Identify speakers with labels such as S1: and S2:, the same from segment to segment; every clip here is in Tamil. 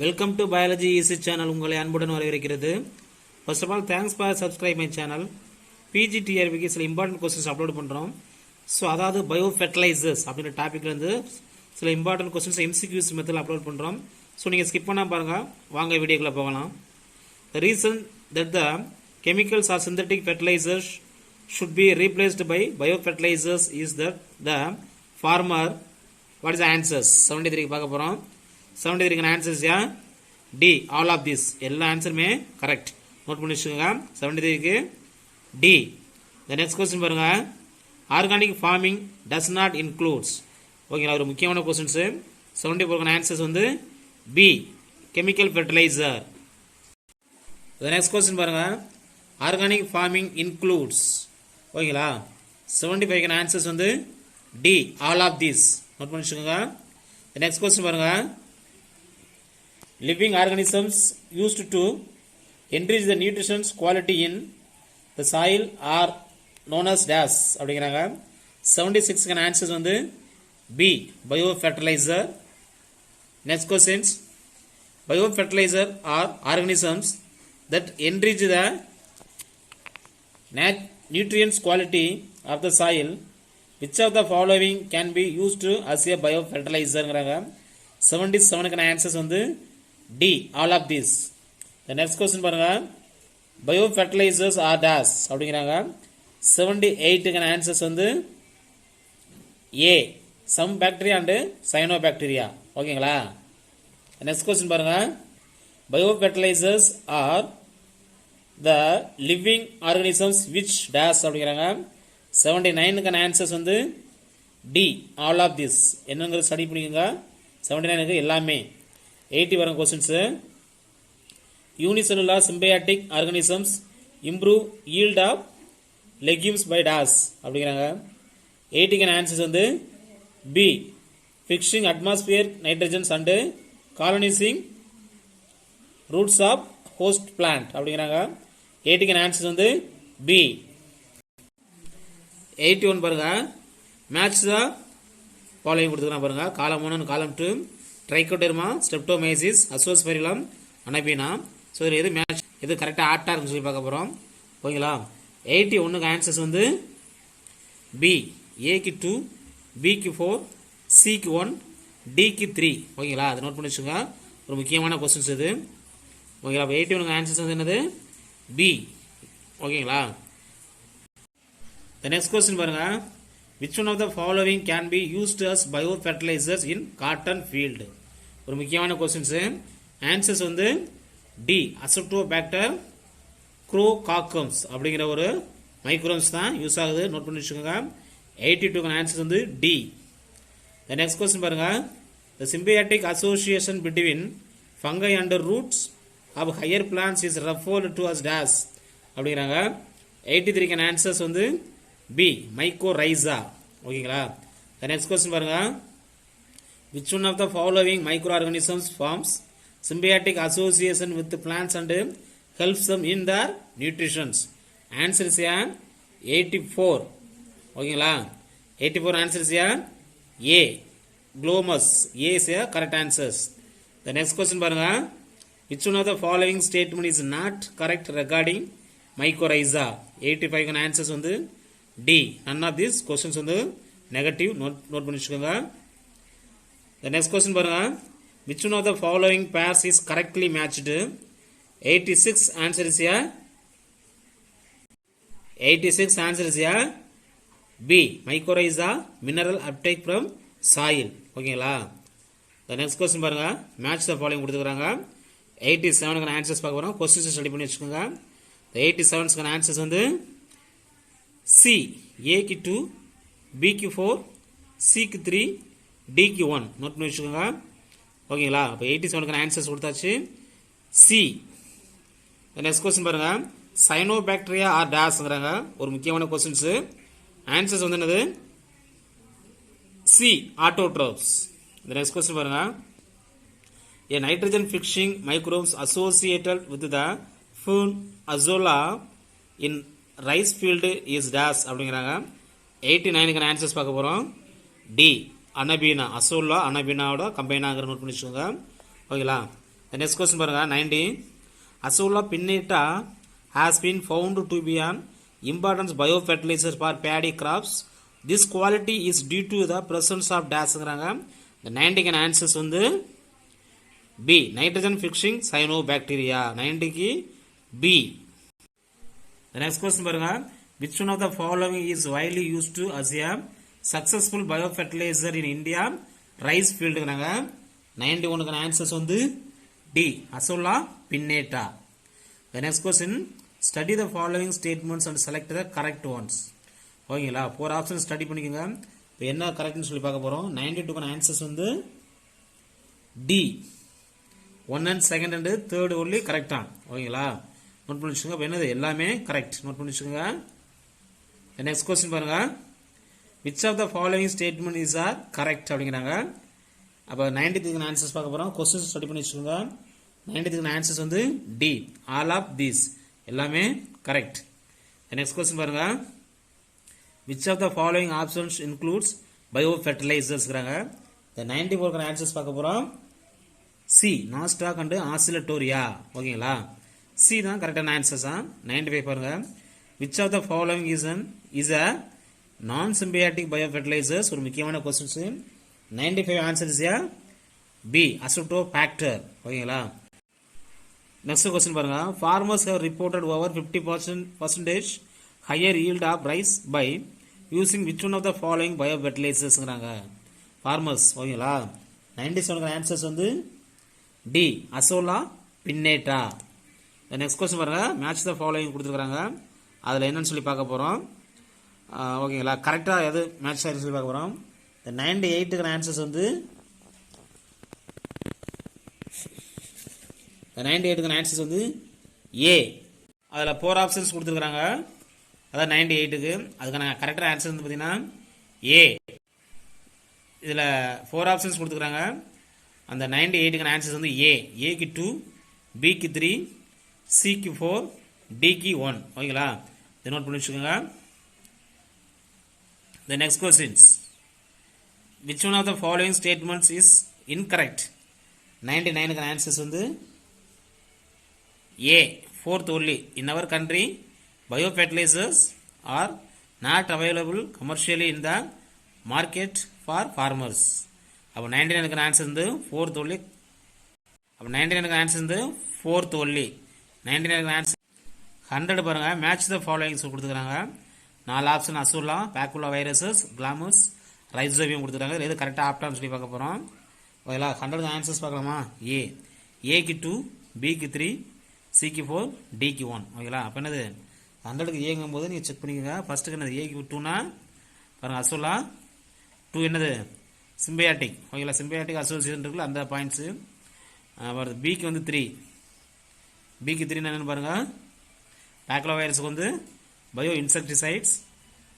S1: Welcome to biology easy channel. உங்களை அன்புடன் வரவேற்கிறது. First of all thanks for subscribe my channel. பிஜிடிஆர்பிக்கு சில இம்பார்ட்டன்ட் கொஸ்டின்ஸ் அப்லோட் பண்ணுறோம். ஸோ அதாவது பயோ ஃபெர்டிலைசர்ஸ் அப்படின்ற டாப்பிக்லேருந்து சில இம்பார்ட்டன்ட் கொஸ்டின்ஸ் எம்சிக்யூஸ் மெத்தடில் அப்லோட் பண்ணுறோம். ஸோ நீங்கள் ஸ்கிப் பண்ணால் பாருங்கள். வாங்க வீடியோக்குள்ளே போகலாம். The reason that the chemicals or synthetic fertilizers should be replaced by biofertilizers is that the farmer, what is the answers? 73 பார்க்க போகிறோம். 73 ஆன்சர்ஸ் யா டி, ஆல் ஆஃப் திஸ். எல்லா ஆன்சருமே கரெக்ட். நோட் பண்ணி வச்சுக்கோங்க. 73க்கு டி. த நெக்ஸ்ட் கொஸ்டின் பாருங்க. Organic farming does not includes. ஓகேங்களா, ஒரு முக்கியமான கொஸ்டின்ஸு. 74 ஆன்சர்ஸ் வந்து B, chemical fertiliser. The next question பாருங்க. Organic farming includes. ஓகேங்களா, 75 ஆன்சர்ஸ் வந்து D, all of this. Note பண்ணி வச்சுக்கோங்க. த நெக்ஸ்ட் கொஸ்டின் பாருங்க. Living organisms used to enrich the nutrition quality in the soil are known as dash அப்படிங்கிறாங்க. 76 ஆன்சர்ஸ் வந்து B, biofertilizer. Next questions. Biofertilizer are organisms that enrich the nutrients quality of the soil. Which of the following can be used as a biofertilizer? 77 answers வந்து D, all of this. The next question பாருங்க. பயோஃபெர்டிலைசர்ஸ் ஆர் டேஸ் அப்படிங்கிறாங்க. 78 ஆன்சர்ஸ் வந்து A, some bacteria and cyanobacteria. ஓகேங்களா. நெக்ஸ்ட் கொஸ்டின் பாருங்க. Biofertilisers are the living organisms which dash அப்படிங்கிறாங்க. 79 ஆன்சர்ஸ் வந்து டி, ஆல் ஆஃப் திஸ். என்னங்கிறது ஸ்டடி பண்ணிக்கோங்க. 79 எல்லாமே. 80 வரும் questions. Unicellular symbiotic organisms improve yield of legumes by dash அப்படிங்கிறாங்க. 80 ஆன்சர்ஸ் வந்து B, fixing atmosphere nitrogens and colonising roots of host plant அப்படிங்கிறாங்க. 80 ஆன்சர்ஸ் வந்து பி. 81 பாருங்க. மேட்ச் த ஃபாலோயிங் கொடுத்துக்கலாம் பாருங்க. காலம் 1 காலம் 2 Trichoderma, Streptomyces, Azospirillum, Anabaena. So இதில் எது மேட்ச், எது கரெக்டாக ஆட்டாக இருக்குன்னு சொல்லி பார்க்க போகிறோம். ஓகேங்களா. 81 ஆன்சர்ஸ் வந்து பி, ஏக்கு 2, பிக்கு 4, சிக்கு 1, டிக்கு 3. ஓகேங்களா, அதை நோட் பண்ணி வச்சுங்க. ஒரு முக்கியமான கொஸ்டின்ஸ் இது. ஓகேங்களா. 81 ஆன்சர்ஸ் வந்து என்னது பி. ஓகேங்களா. த நெக்ஸ்ட் கொஸ்டின் பாருங்க. Which one of the following can be used as biofertilizers in cotton field? ஒரு முக்கியமான கொஸ்டின்ஸ். ஆன்சர்ஸ் வந்து டி, அசோட்டோபாக்டர் குரோகாக்கம்ஸ் அப்படிங்கிற ஒரு மைக்ரோம்ஸ் தான் யூஸ் ஆகுது. நோட் பண்ணி வச்சுக்கோங்க. 82 ஆன்சர்ஸ் வந்து டி. த நெக்ஸ்ட் கொஸ்டின் பாருங்க. The symbiotic association between fungi and roots of higher plants is referred to as dash அப்படிங்கிறாங்க. 83 ஆன்சர்ஸ் வந்து பி, மைக்கோரைசா. ஓகேங்களா. த நெக்ஸ்ட் கொஸ்டின் பாருங்க. Which one of the following micro organisms forms symbiotic association with plants and helps them in their nutritions? Answers யா 84. ஓகேங்களா. 84 ஆன்சர்ஸ் யா ஏ, குளோமஸ். ஏ இஸ் யா correct answers. The next question பாருங்க. Which one of the following statement is not correct regarding mycorrhiza? 85 answers வந்து D, none of these questions வந்து நெகட்டிவ். நோட் பண்ணி வச்சுக்கோங்க. The next question பாருங்க. Which one of the following pairs is correctly matched? 86 answer is here. 86 answer is here B, mycorrhiza, mineral uptake from soil. ஓகேங்களா. The next question பாருங்க. Match the following கொடுத்துக்கிறாங்க. 87 ஆன்சர்ஸ் பார்க்க போறோம். கொஸ்டின்ஸ் ஸ்டடி பண்ணி வச்சுக்கோங்க. 87 ஆன்சர்ஸ் வந்து சி, ஏக்கு 2, பிக்கு 4, சிக்கு 3, டிக்கு 1. நோட் பண்ணி வச்சுக்கோங்க. ஓகேங்களா. அப்போ 87 ஆன்சர்ஸ் கொடுத்தாச்சு. சி. நெக்ஸ்ட் கொஸ்டின் பாருங்க. சைனோ பாக்டீரியா ஆர் டேஸ்ங்கிறாங்க. ஒரு முக்கியமான கொஸ்டின்ஸ். ஆன்சர்ஸ் வந்து என்னது சி, ஆட்டோட்ரோப்ஸ். இந்த நெக்ஸ்ட் கொஸ்டின் பாருங்க. A nitrogen fixing microbes associated with the fern azolla in rice field is dash அப்படிங்கிறாங்க. 89 ஆன்சர்ஸ் பார்க்க போகிறோம். D, anabaena. அசோல்லா அனபீனாவோட கம்பைனாகிற நோட் பண்ணி வச்சுக்கோங்க. ஓகேங்களா. The next question பாருங்க 90. Azolla pinnata has been found to be an important biofertilizer for paddy crops. This quality is due to the presence of dash-ங்கறாங்க. The 90 can answers வந்து B. Nitrogen fixing cyanobacteria. 90 க்கு B. The next question பாருங்க. Which one of the following is widely used to as a successful biofertilizer in India? Rice field-ங்கறாங்க. 91 க்கு answers வந்து D. Azolla pinnata. The next question. Study the following statements and select the correct ones. ஓகேங்களா 4 ஆப்ஷன் ஸ்டடி பண்ணிக்கோங்க. இப்போ என்ன கரெக்ட்னு சொல்லி பார்க்க போறோம். 92 க்கான ஆன்சர்ஸ் வந்து D. 1 and 2 and 3 only கரெக்ட்டா. ஓகேங்களா நோட் பண்ணி வச்சுக்கோங்க. இப்போ என்னது எல்லாமே கரெக்ட் நோட் பண்ணி வச்சுக்கோங்க. The next question பாருங்க. Which of the following statement is correct அப்படிங்கறாங்க. அப்ப 93 க்கான ஆன்சர்ஸ் பார்க்க போறோம். क्वेश्चंस ஸ்டடி பண்ணி வச்சுக்கோங்க. 93 க்கான ஆன்சர்ஸ் வந்து D. All of these எல்லாமே கரெக்ட். The next question பாருங்க. Which of the following options includes biofertilizers-ங்கறாங்க. The 94 க்கான ஆன்சர்ஸ் பார்க்க போறோம். C. Nostoc and Oscillatoria. ஓகேங்களா C தான் கரெக்டான ஆன்சர்ஸ். 95 பாருங்க. Which of the following is a non-symbiotic biofertilizers? ஒரு முக்கியமான questions. 95 answer is a B. Acetobacter. ஓகேங்களா நெக்ஸ்ட் क्वेश्चन பாருங்க. Farmers have reported over 50% higher yield of rice by using which one of the following biofertilizers-ங்கறாங்க. Farmers ஓகேங்களா 97 க்கான ஆன்சர்ஸ் வந்து D. Azolla pinnata. The next question பாருங்க. Match the following கொடுத்திருக்காங்க. அதுல என்னன்னு சொல்லி பார்க்க போறோம். ஓகேங்களா கரெக்ட்டா எது மேட்ச் ஆயிருக்கு சொல்லி பார்க்க போறோம். The 98 க்கான ஆன்சர்ஸ் வந்து The 98 க்கான ஆன்சர்ஸ் வந்து A. அதுல 4 ஆப்ஷன்ஸ் கொடுத்திருக்காங்க. அதான் 98 க்கு அதுக்கான கரெக்டான ஆன்சர் வந்து பாத்தீங்கன்னா A. இதுல 4 ஆப்ஷன்ஸ் கொடுத்திருக்காங்க. அந்த 98 க்கான ஆன்சர்ஸ் வந்து A. A க்கு 2, B க்கு 3, C க்கு 4, D க்கு 1. ஓகேங்களா இத நோட் பண்ணி வச்சுக்கோங்க. The next questions. Which one of the following statements is incorrect? 99 க்கான ஆன்சர்ஸ் வந்து A. Fourth only. In our country, biofertilizers are not available commercially in the market for farmers. அப்ப 99 க்கான ஆன்சர் வந்து fourth only. அப்ப 99 க்கான ஆன்சர் வந்து fourth only. 99 க்கான ஆன்சர் 100 பாருங்க. மேட்ச் தி ஃபாலோயிங்ஸ் கொடுத்திருக்காங்க. 4 option azolla, Bakula viruses, கிளாமஸ், rhizobium கொடுத்திருக்காங்க. இது கரெக்ட்டா ஆப்டான்னு சொல்லி பார்க்க போறோம். ஓகேங்களா 100 க்கான ஆன்சர்ஸ் பார்க்கலாமா? A. A க்கு 2, B க்கு 3, C க்கு 4, D க்கு 1. ஓகேங்களா அப்ப என்னது 100 க்கு A ங்கும்போது நீங்க செக் பண்ணிக்கங்க. ஃபர்ஸ்ட் என்னது A க்கு 2 னா பாருங்க அசோலா 2 என்னது சிம்பியாட்டிக். ஓகேங்களா சிம்பியாட்டிக் அசோசியேஷன் இருக்குல அந்த பாயிண்ட்ஸ். வருது B க்கு வந்து 3. B க்கு 3 என்னன்னு பாருங்க பாக்குலா வைரஸ்க்கு வந்து பயோ இன்செக்டிசைட்ஸ்.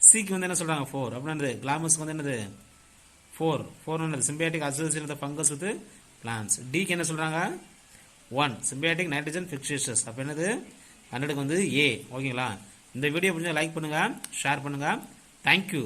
S1: C க்கு வந்து என்ன சொல்றாங்க 4. அப்ப என்னது கிளாமஸ்க்கு வந்து என்னது 4 என்னது symbiotic association with fungus with plants. D க்கு என்ன சொல்றாங்க 1 சிம்பியாட்டிக் நைட்ரஜன் ஃபிக்சேஷஸ். அப்ப என்னது 100 க்கு வந்து A. ஓகேங்களா இந்த வீடியோ பிடிச்சா லைக் பண்ணுங்க, ஷேர் பண்ணுங்க. Thank you.